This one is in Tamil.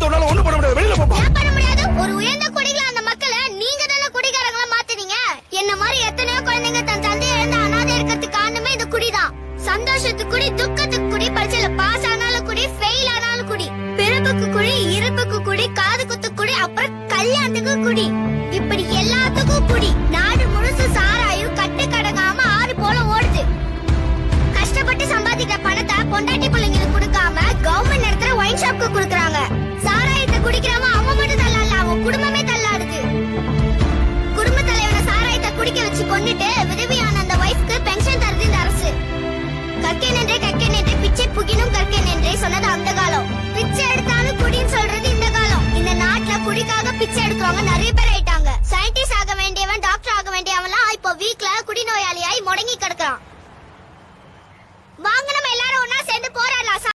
தொடால ஒண்ணு பண்ண முடியாது. வெளியில போப்பா. பண்ண முடியாது. ஒரு உயர்ந்த குடிகள அந்த மக்களை நீங்க தான குடிகாரங்களா மாத்துனீங்க. என்ன மாதிரி எத்தனையோ குழந்தைங்க தன் தந்தையை இழந்து அனாதை இருக்கிறதுக்கு காரணமே இந்த குடிதான். சந்தோஷத்துக்கு குடி, துக்கத்துக்கு குடி, பரீட்சையில பாஸ் ஆனாலும் குடி, ஃபெயில் ஆனாலும் குடி, பிறப்புக்கு குடி, இறப்புக்கு குடி, காது குத்துக்கு குடி, அப்புறம் கல்யாணத்துக்கு குடி, இப்படி எல்லாத்துக்கும் குடி. நாடு முழுசு சாராயும் கட்டு கடங்காம ஆறு போல ஓடுது. கஷ்டப்பட்டு சம்பாதிக்கிற பணத்தை பொண்டாட்டி பிள்ளைங்களுக்கு கொடுக்காம கவர்மெண்ட் நடத்துற ஒயின் ஷாப்க்கு கொடுக்கறாங்க. சாராயத்தை குடிக்கிறவன் அவன் மட்டும் தள்ளாடல, அவன் குடும்பமே தள்ளாடுது. குடும்ப தலைவனை சாராயத்தை குடிக்க வச்சு கொண்டுட்டு விதவியான அந்த வைஃப்க்கு பென்ஷன் தருது இந்த அரசு. கற்கை நின்றே பிச்சை புகினும் கற்கை நின்றே சொன்னது அந்த காலம். பிச்சை எடுத்தாலும் குடின்னு சொல்றது இந்த காலம். இந்த நாட்டுல குடிக்காக பிச்சை எடுக்கிறவங்க நிறைய பேர் ஆயிட்டாங்க. சயின்டிஸ்ட் ஆக வேண்டியவன், டாக்டர் ஆக வேண்டியவன்லாம் இப்போ வீக்ல குடிநோயாளியாய் முடங்கி கிடக்குறான். வாங்க நம்ம எல்லாரும் ஒன்னா சேர்ந்து போராடலாம்.